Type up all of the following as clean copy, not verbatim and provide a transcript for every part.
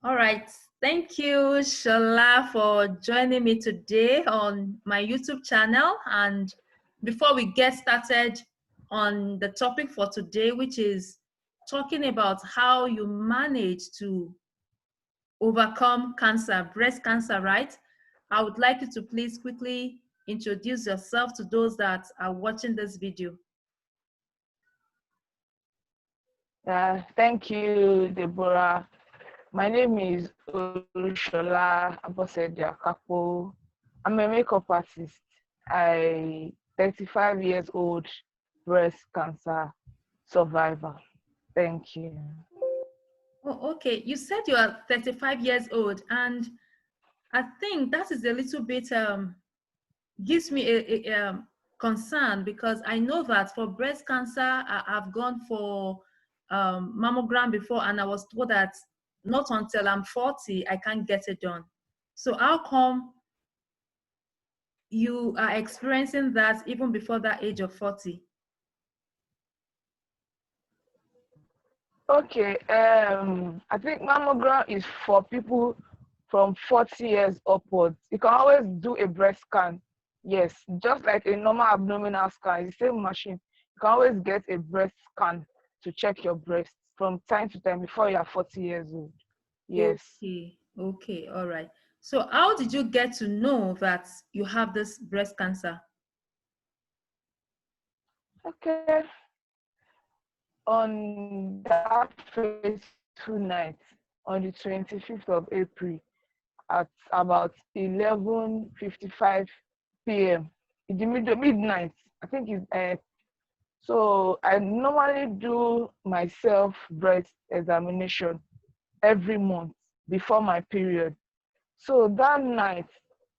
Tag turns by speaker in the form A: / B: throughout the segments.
A: All right. Thank you, Shola, for joining me today on my YouTube channel. And before we get started on the topic for today, which is talking about how you manage to overcome cancer, breast cancer, right? I would like you to please quickly introduce yourself to those that are watching this video.
B: Thank you, Deborah. My name is Olusola Akapo. I'm a makeup artist. I 35 years old, breast cancer survivor. Thank you.
A: Oh, okay. You said you are 35 years old, and I think that is a little bit gives me a concern, because I know that for breast cancer, I've gone for mammogram before, and I was told that not until I'm 40 I can't get it done. So how come you are experiencing that even before that age of 40?
B: Okay, I think mammogram is for people from 40 years upwards. You can always do a breast scan. Yes, just like a normal abdominal scan, it's the same machine. You can always get a breast scan to check your breast from time to time before you are 40 years old. Yes.
A: Okay, all right. So how did you get to know that you have this breast cancer?
B: Okay. On that fateful night, on the 25th of April, at about 11:55 p.m. in the midnight. I think it's so I normally do myself breast examination every month before my period. So that night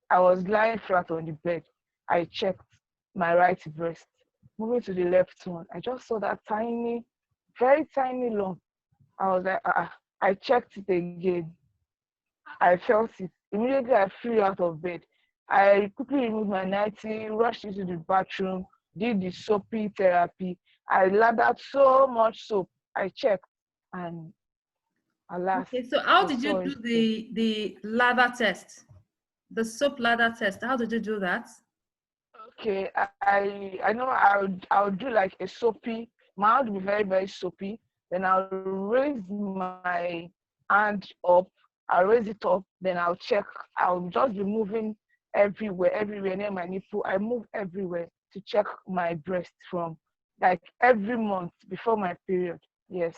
B: I was lying flat on the bed. I checked my right breast. Moving to the left one, I just saw that tiny, very tiny lump. I was like, I checked it again. I felt it. Immediately I flew out of bed. I quickly removed my nightie, rushed into the bathroom, did the soapy therapy. I lathered so much soap. I checked, and alas,
A: Okay, so
B: it
A: how
B: was
A: did
B: so
A: you do
B: unstable.
A: the ladder test, the soap ladder test? How did you do that?
B: Okay, I know I'll do like a soapy. My hand will be very, very soapy. Then I'll raise my hand up. I'll raise it up. Then I'll check. I'll just be moving everywhere near my nipple. I move everywhere to check my breast from like every month before my period. Yes.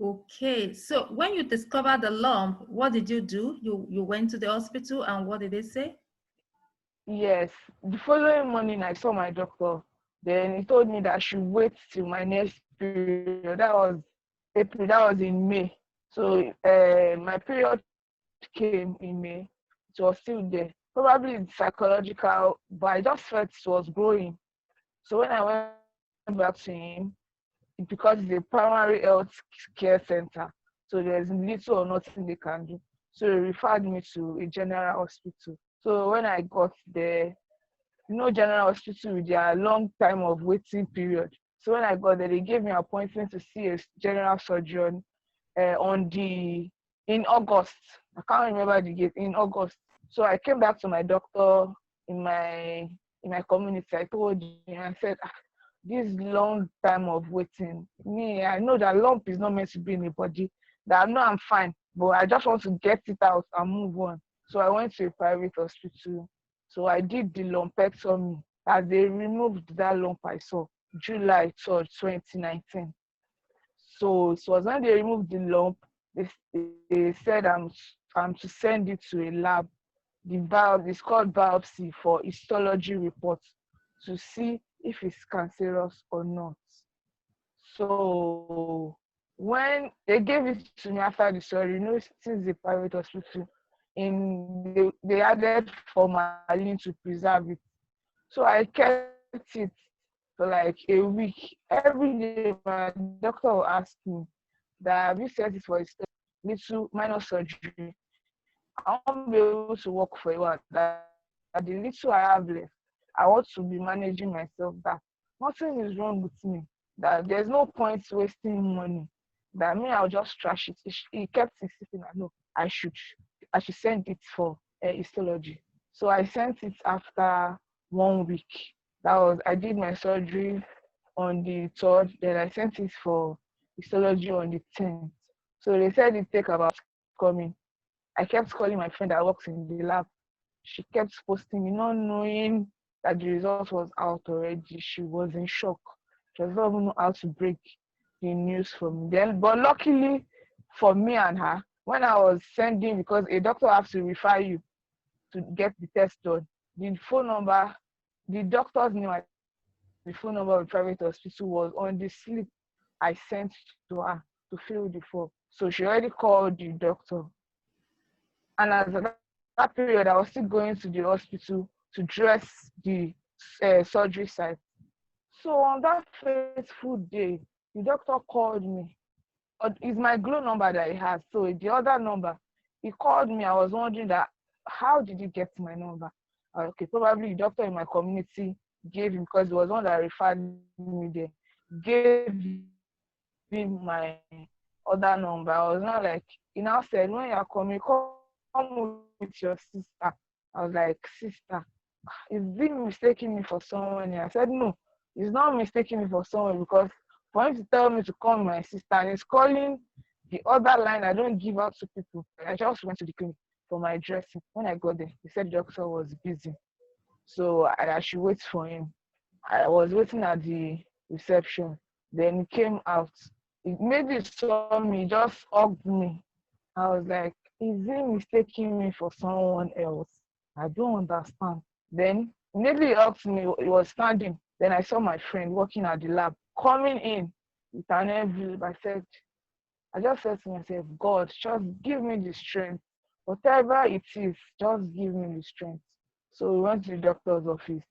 A: Okay, so when you discovered the lump, what did you do? You went to the hospital, and what did they say?
B: Yes. The following morning I saw my doctor. Then he told me that I should wait till my next period. That was April, that was in May. So my period came in May. It was still there. Probably it's psychological, but I just felt it was growing. So when I went back to him, because it's a primary health care center, so there's little or nothing they can do. So he referred me to a general hospital. So when I got there, general hospital with their long time of waiting period. So when I got there, they gave me an appointment to see a general surgeon on the in August. I can't remember the date, in August. So I came back to my doctor in my community. I told him, I said, this long time of waiting. Me, I know that lump is not meant to be in the body. That I know I'm fine, but I just want to get it out and move on. So I went to a private hospital. So I did the lumpectomy as they removed that lump I saw July 3rd, 2019. So it was when they removed the lump, they said I'm to send it to a lab. The biopsy is called biopsy for histology reports to see if it's cancerous or not. So when they gave it to me after the surgery, since the private hospital, they added formalin to preserve it. So I kept it for like a week. Every day, my doctor will ask me that have you set it for a little minor surgery? I won't be able to work for a while. That the little I have left, I want to be managing myself. That nothing is wrong with me. That there's no point wasting money. that me, I'll just trash it. He kept insisting that no, I should send it for histology. So I sent it after 1 week. I did my surgery on the 3rd, then I sent it for histology on the 10th. So they said it take about coming. I kept calling my friend that works in the lab. She kept posting me, not knowing that the result was out already. She was in shock. She does not even know how to break the news for me. Then, but luckily for me and her, when I was sending, because a doctor has to refer you to get the test done, the phone number, the doctor's name and the phone number of the private hospital was on the slip I sent to her to fill the form. So she already called the doctor. And as at that period, I was still going to the hospital to dress the surgery site. So on that fateful day, the doctor called me. It's my glow number that he has. So the other number, he called me. I was wondering that how did he get my number? Okay, probably the doctor in my community gave him, because it was one that referred me there, gave him my other number. I was not like, he now said, when you're coming, come with your sister. I was like, sister, is he mistaking me for someone? I said, no, he's not mistaking me for someone, because for him to tell me to call my sister and he's calling the other line I don't give out to people. I just went to the clinic for my dressing. When I got there, he said the doctor was busy. So I should wait for him. I was waiting at the reception. Then he came out. He maybe saw me, just hugged me. I was like, is he mistaking me for someone else? I don't understand. Then immediately he asked me, he was standing. Then I saw my friend working at the lab coming in with an envelope. I just said to myself, God, just give me the strength. Whatever it is, just give me the strength. So we went to the doctor's office.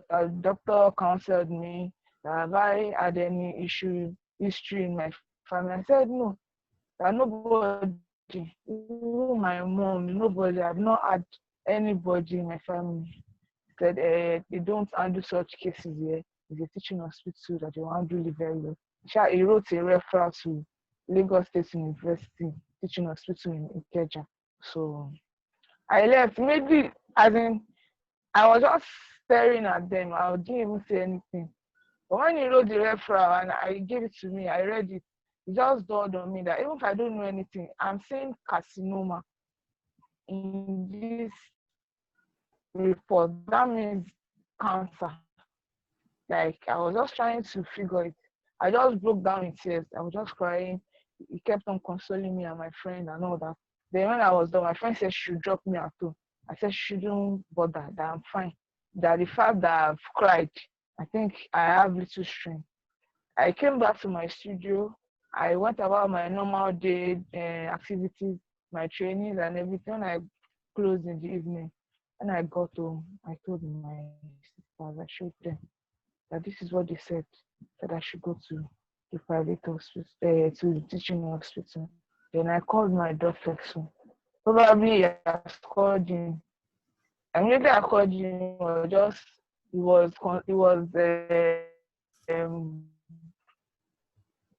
B: A doctor counseled me. Have I had any history in my family? I said no. That nobody, even my mom, nobody. I've not had anybody in my family. Said they don't handle such cases here. It's a teaching hospital that they will handle it very well. He wrote a referral to Lagos State University teaching hospital in Ikeja. So I left. Maybe as in I was just staring at them. I didn't even say anything. But when he wrote the referral and I gave it to me, I read it. It just dawned on me that even if I don't know anything, I'm seeing carcinoma in this report. That means cancer. Like I was just trying to figure it. I just broke down in tears. I was just crying. He kept on consoling me and my friend and all that. Then when I was done, my friend said she should drop me at home. I said she shouldn't bother, that I'm fine. That the fact that I've cried, I think I have little strength. I came back to my studio. I went about my normal day activities, my trainings and everything. When I closed in the evening, when I got home, I told my sisters, I showed them that this is what they said, that I should go to the private hospital, to the teaching hospital. Then I called my doctor. So probably I called him. Immediately I called him, or just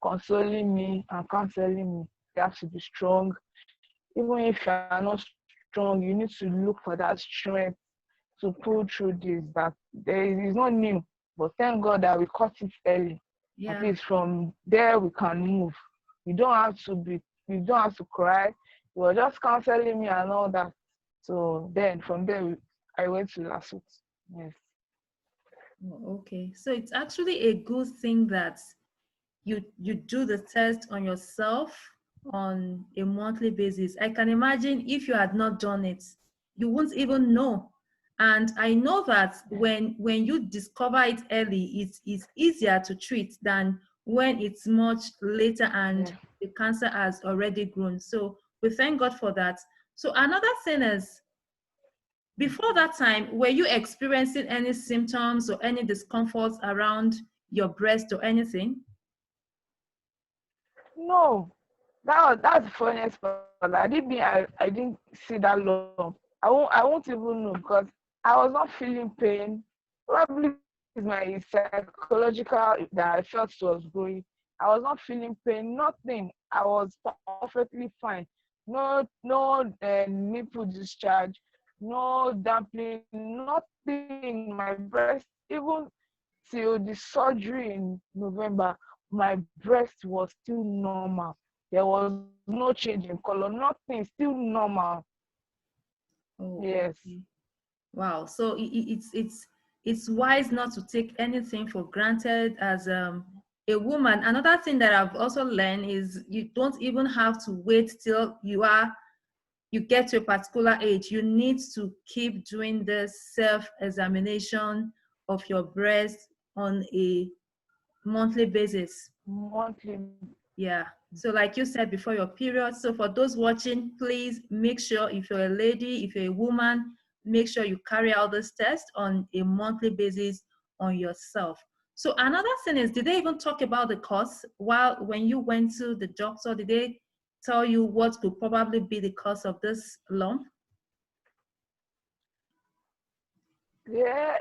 B: consoling me and counseling me. You have to be strong. Even if you are not strong, you need to look for that strength to pull through this. That there is not new, but thank God that we caught it early. At
A: Yeah.
B: least from there we can move. You don't have to cry. You were just counseling me and all that. So then from there I went to Lasut. Yes.
A: Oh, okay. So it's actually a good thing that you do the test on yourself on a monthly basis. I can imagine if you had not done it, you won't even know. And I know that when you discover it early, it's easier to treat than when it's much later and
B: Yeah.
A: the cancer has already grown. So we thank God for that. So another thing is, before that time, were you experiencing any symptoms or any discomforts around your breast or anything?
B: No, that's the funniest part. I didn't see that long. I won't even know because I was not feeling pain. Probably it's my psychological that I felt was growing. I was not feeling pain, nothing. I was perfectly fine. No nipple discharge, no damping, nothing in my breast. Even till the surgery in November, my breast was still normal. There was no change in color, nothing, still normal.
A: Oh,
B: Yes.
A: okay. Wow. So it's wise not to take anything for granted as a woman. Another thing that I've also learned is you don't even have to wait till you get to a particular age. You need to keep doing the self-examination of your breast on a monthly basis.
B: Monthly.
A: Yeah. So like you said before your period. So for those watching, please make sure if you're a lady, if you're a woman, make sure you carry out this test on a monthly basis on yourself. So another thing is, did they even talk about the cost while when you went to the doctor? Did they tell you what could probably be the cost of this lump?
B: Yeah,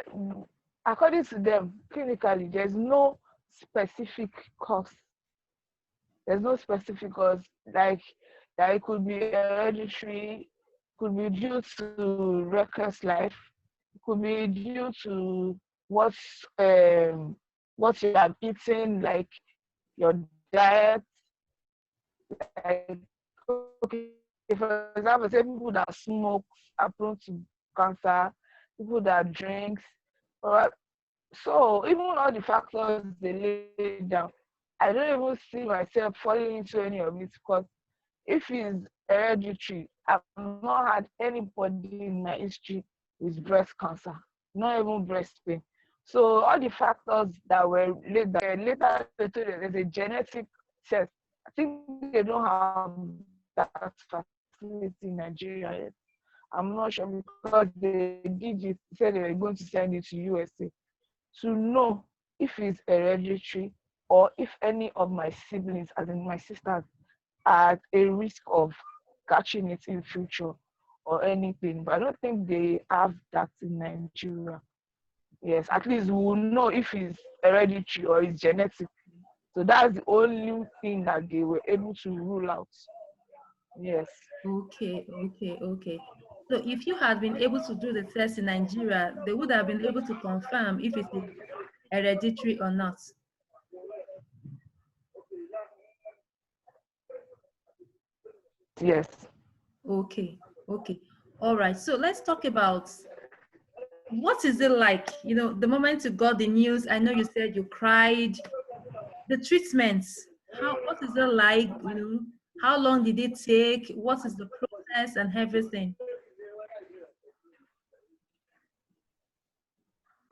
B: according to them, clinically, there's no specific cause. There's no specific cause, like that it could be hereditary, could be due to reckless life, it could be due to um what you have eaten, like your diet, like okay, for example, say people that smoke are prone to cancer, people that drinks, or so even all the factors they lay down, I don't even see myself falling into any of it because if it's hereditary, I've not had anybody in my history with breast cancer, not even breast pain. So all the factors that were later they told us there's a genetic test. I think they don't have that facility in Nigeria yet. I'm not sure because they did it, said they were going to send it to USA to know if it's hereditary or if any of my siblings, as in my sisters, are at a risk of catching it in future or anything. But I don't think they have that in Nigeria. Yes, at least we will know if it's hereditary or it's genetic. So that's the only thing that they were able to rule out. Yes.
A: Okay, okay, okay. So if you had been able to do the test in Nigeria, they would have been able to confirm if it is hereditary or not.
B: Yes.
A: Okay, okay. All right. So let's talk about what is it like? You know, the moment you got the news, I know you said you cried. The treatments, what is it like? You know, how long did it take? What is the process and everything?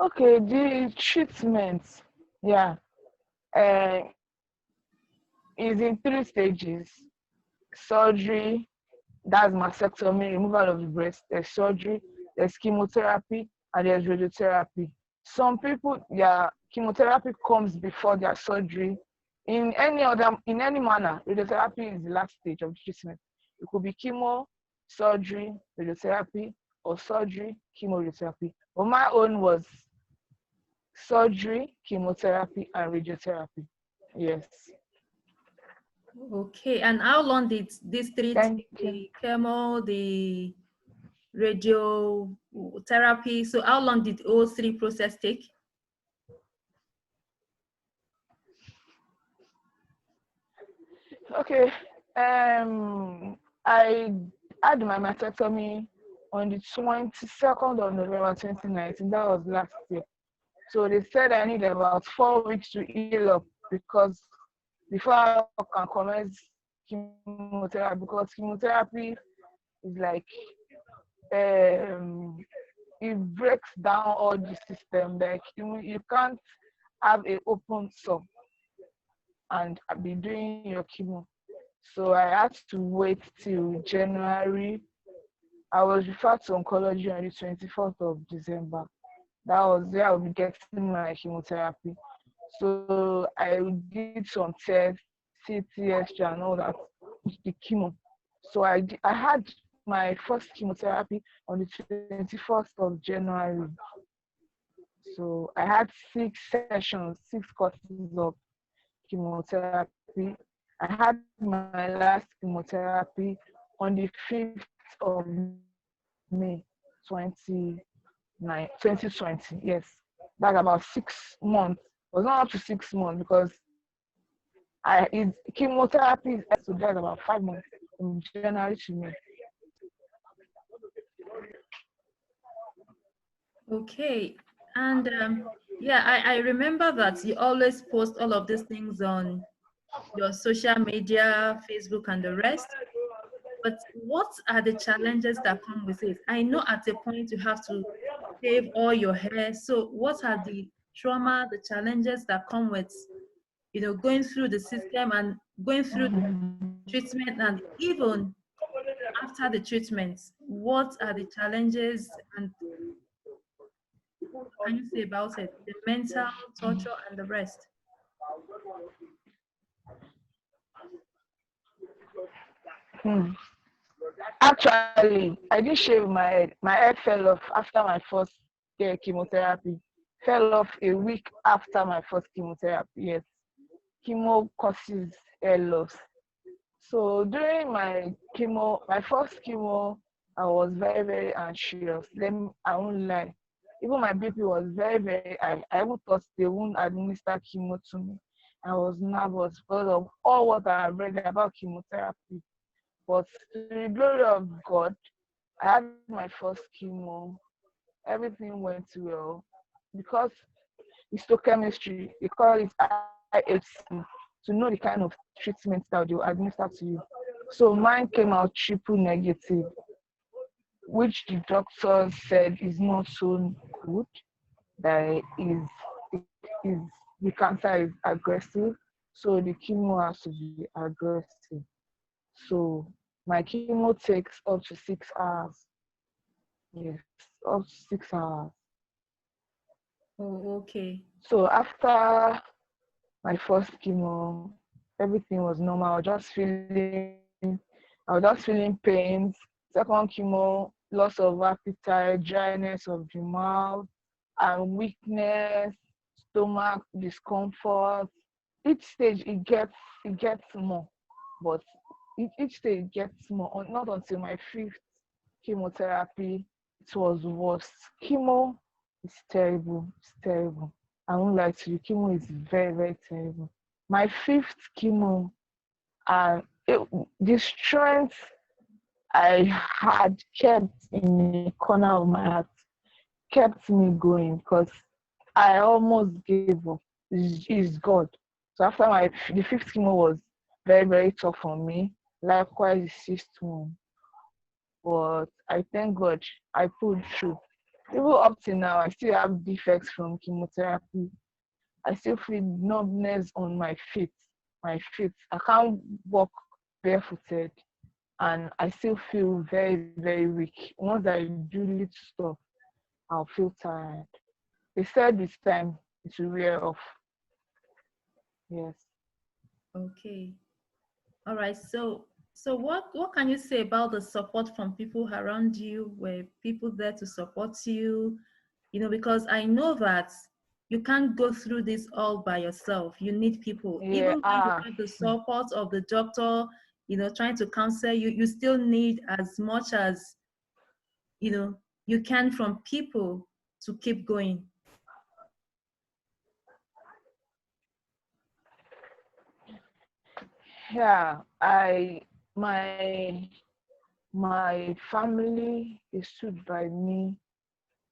B: Okay, the treatment, yeah, uh, is in 3 stages. Surgery, that's mastectomy, removal of the breast. There's surgery, there's chemotherapy, and there's radiotherapy. Some people, their chemotherapy comes before their surgery. In any manner, radiotherapy is the last stage of the treatment. It could be chemo, surgery, radiotherapy, or surgery, chemo, radiotherapy. But my own was surgery, chemotherapy, and radiotherapy. Yes.
A: Okay, and how long did these three
B: Thank
A: take?
B: you.
A: The chemo, the radiotherapy. So how long did all three process take?
B: Okay. I had my mastectomy on the 22nd of November 2019. That was last year. So they said I need about 4 weeks to heal up because before I can commence chemotherapy, because chemotherapy is like um it breaks down all the system. Like you can't have a open sore and be doing your chemo. So I had to wait till January. I was referred to oncology on the 24th of December. That was where I will be getting my chemotherapy. So I did some tests, CT, X-ray, and all that, the chemo. So I had my first chemotherapy on the 21st of January. So I had 6 sessions, 6 courses of chemotherapy. I had my last chemotherapy on the 5th of May 2020. Yes, that's about 6 months. It was not up to 6 months because chemotherapy is to that's about 5 months from January to May.
A: Okay. And yeah, I remember that you always post all of these things on your social media, Facebook, and the rest. But what are the challenges that come with it? I know at a point you have to shave all your hair. So what are the trauma, the challenges that come with, going through the system and going through the treatment, and even after the treatment, what are the challenges, and what can you say about it? The mental torture and the rest.
B: Hmm. Actually, I did shave my head. My head fell off after my first chemotherapy. Fell off a week after my first chemotherapy. Yes, chemo causes hair loss. So during my first chemo, I was very, very anxious. I won't lie. Even my BP was very, very high. I even thought they won't administer chemo to me. I was nervous because of all what I read about chemotherapy. But to the glory of God, I had my first chemo. Everything went well because histochemistry, they call it IHC, to know the kind of treatment that they will administer to you. So mine came out triple negative, which the doctor said is not so good. That is the cancer is aggressive, so the chemo has to be aggressive. So my chemo takes up to 6 hours. Yes, up to 6 hours.
A: Oh, okay.
B: So after my first chemo, everything was normal. I was just feeling pains. Second chemo, loss of appetite, dryness of the mouth, and weakness, stomach discomfort. Each stage it gets more, but each stage gets more. Not until my fifth chemotherapy, it was worse. Chemo is terrible. It's terrible. I won't lie to you. Chemo is very, very terrible. My fifth chemo, and the strength I had kept in the corner of my heart kept me going because I almost gave up. It's God. So after the fifth chemo was very, very tough for me. Likewise, the sixth one. But I thank God I pulled through. Even up till now, I still have defects from chemotherapy. I still feel numbness on my feet. My feet. I can't walk barefooted, and I still feel very, very weak. Once I do little stuff, I'll feel tired. They said this time it will wear off. Yes.
A: Okay. All right. So what can you say about the support from people around you? Were people there to support you? Because I know that you can't go through this all by yourself. You need people.
B: Yeah.
A: Even when you have the support of the doctor, trying to counsel you, you still need as much as, you can from people to keep going.
B: Yeah. My family is stood by me.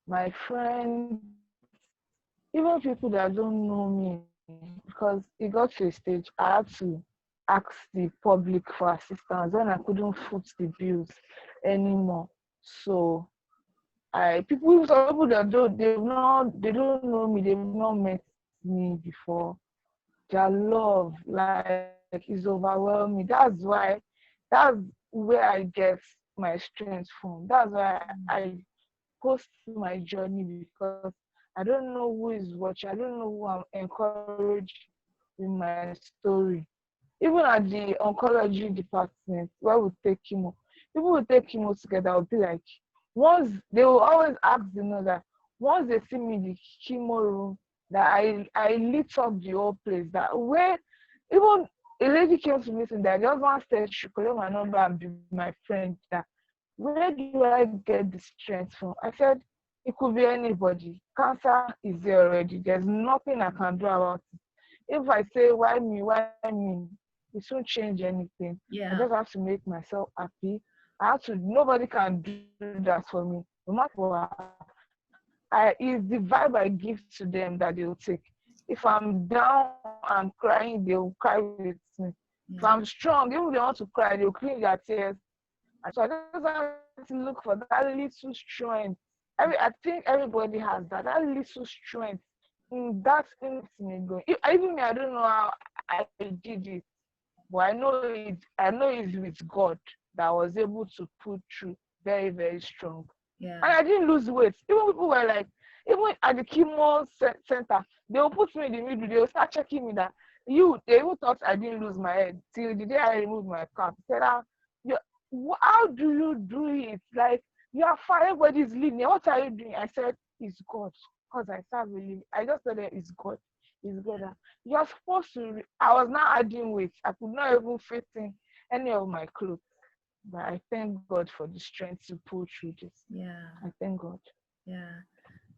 B: My friends, even people that don't know me, because it got to a stage I had to ask the public for assistance when I couldn't foot the bills anymore. So some people that they don't know me, they've not met me before. Their love like is overwhelming. That's where I get my strength from. That's why I post my journey, because I don't know who is watching. I don't know who I'm encouraged in my story. Even at the oncology department where we take chemo, people will take chemo together. Will be like, once they will always ask the nurse, once they see me in the chemo room, that I lit up the whole place. That where Even a lady came to me and that just one said she collect my number and be my friend. That where do I get the strength from? I said it could be anybody. Cancer is there already. There's nothing I can do about it. If I say why me, it won't change anything. I
A: Yeah.
B: just have to make myself happy. I have to. Nobody can do that for me. No matter what, it's the vibe I give to them that they'll take. If I'm down and crying, they'll cry with me. If
A: Yeah.
B: I'm strong, even if they want to cry, they'll clean their tears. And so I just have to look for that little strength. I think everybody has that little strength in that thing going. Even me, I don't know how I did it, but I know it's with God that I was able to pull through very, very strong.
A: Yeah.
B: And I didn't lose weight. Even people were like, even at the chemo center, they will put me in the middle. They will start checking me that they even thought I didn't lose my head till the day I removed my cap. They said, you, how do you do it? Like, you are fine, everybody's leaving. What are you doing? I said, it's God. Because I start believing. I just said, it's God. It's God. You're supposed to. I was not adding weight. I could not even fit in any of my clothes. But I thank God for the strength to pull through this.
A: Yeah.
B: I thank God.
A: Yeah.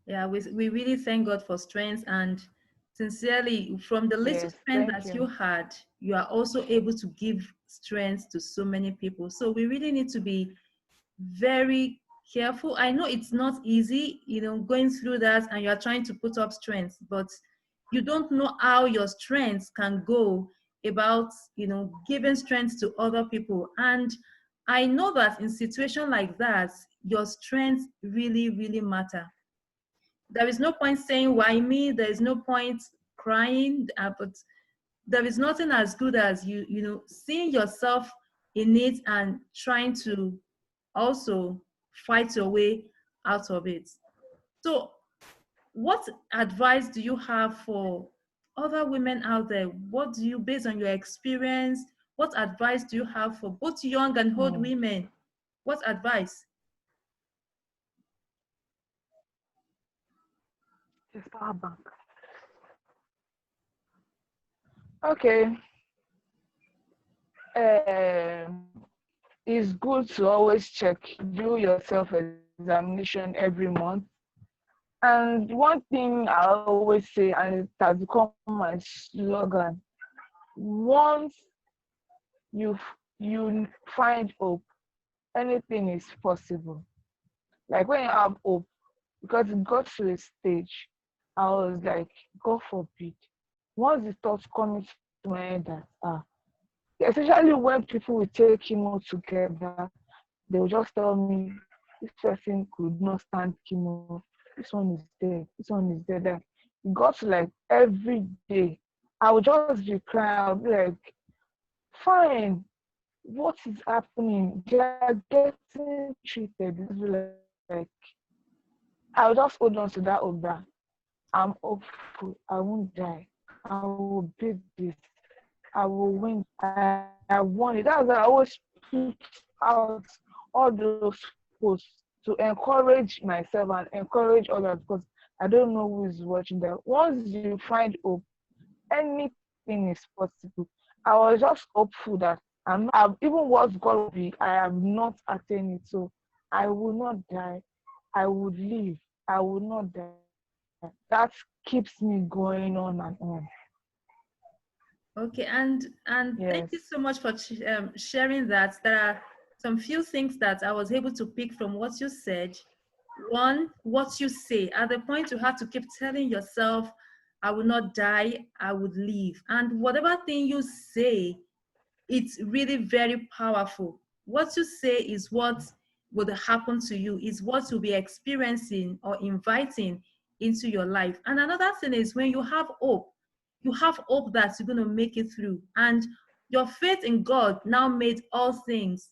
A: Yeah. We really thank God for strength, and sincerely, from the little
B: Yes,
A: strength
B: thank
A: that you
B: you.
A: had, you are also able to give strength to so many people. So we really need to be very careful. I know it's not easy, going through that, and you're trying to put up strength, but you don't know how your strength can go about, giving strength to other people. And I know that in situation like that, your strength really, really matter. There is no point saying why me. There is no point crying, but there is nothing as good as seeing yourself in it and trying to also fight your way out of it. So what advice do you have for other women out there? What do you, based on your experience, what advice do you have for both young and old
B: Mm.
A: women? What advice?
B: Just power bank. Okay. Um, it's good to always do your self-examination every month. And one thing I always say, and it has become my slogan, once you you find hope, anything is possible. Like when you have hope, because it got to a stage, I was like, God forbid. Once the thoughts come into my head that especially when people will take chemo together, they will just tell me this person could not stand chemo. This one is there. This one is there. That it got to like every day. I would just be crying. I'll be like, fine. What is happening? They are getting treated. It's like I'll just hold on to that Oba. I'm hopeful. I won't die. I will beat this. I will win. I won it. That's why I always put out all those posts to encourage myself and encourage others because I don't know who is watching that. Once you find hope, anything is possible. I was just hopeful that even what God will be, I have not attained it. So I will not die. I would live. I will not die. That keeps me going on and on.
A: Okay, and thank
B: Yes.
A: you so much for sharing that. There are some few things that I was able to pick from what you said. One, what you say. At the point you have to keep telling yourself, I will not die, I would live. And whatever thing you say, it's really very powerful. What you say is what would happen to you, is what you'll be experiencing or inviting into your life. And another thing is when you have hope that you're going to make it through. And your faith in God now made all things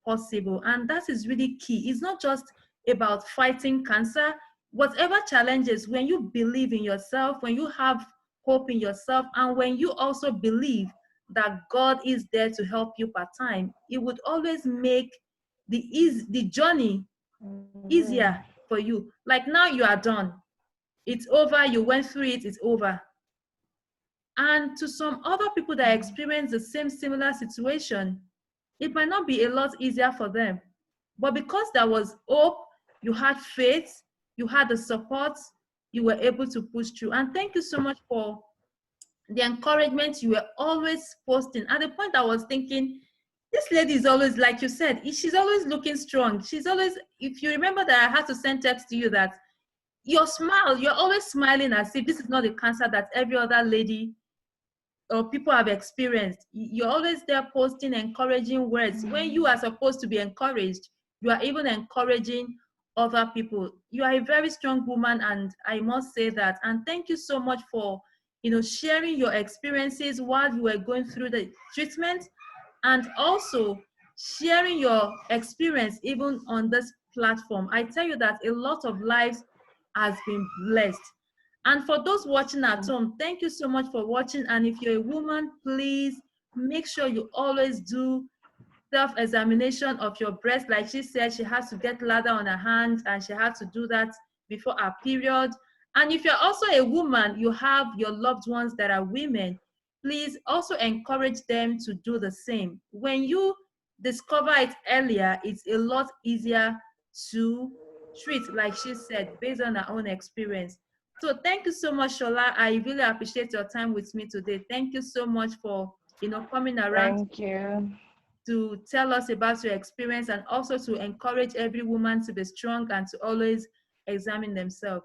A: possible. And that is really key. It's not just about fighting cancer. Whatever challenges, when you believe in yourself, when you have hope in yourself, and when you also believe that God is there to help you part time, it would always make the journey
B: Mhm.
A: easier for you. Like now you are done. It's over. You went through it. It's over. And to some other people that experience the same similar situation, it might not be a lot easier for them. But because there was hope, you had faith, you had the support, you were able to push through. And thank you so much for the encouragement you were always posting. At the point I was thinking, this lady is always, like you said, she's always looking strong. She's always, if you remember that I had to send text to you that your smile, you're always smiling as if this is not the cancer that every other lady or people have experienced. You're always there posting encouraging words. When you are supposed to be encouraged, you are even encouraging other people. You are a very strong woman, and I must say that. And thank you so much for, sharing your experiences while you were going through the treatment, and also sharing your experience even on this platform. I tell you that a lot of lives has been blessed. And for those watching at home, thank you so much for watching. And if you're a woman, please make sure you always do self-examination of your breast. Like she said, she has to get ladder on her hand, and she has to do that before her period. And if you're also a woman, you have your loved ones that are women, please also encourage them to do the same. When you discover it earlier, it's a lot easier to treat, like she said, based on her own experience. So thank you so much, Shola. I really appreciate your time with me today. Thank you so much for coming around
B: Thank you.
A: to tell us about your experience, and also to encourage every woman to be strong and to always examine themselves.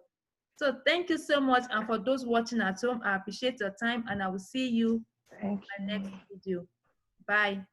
A: So thank you so much. And for those watching at home, I appreciate your time, and I will see you
B: Thank
A: in my
B: you.
A: next video. Bye.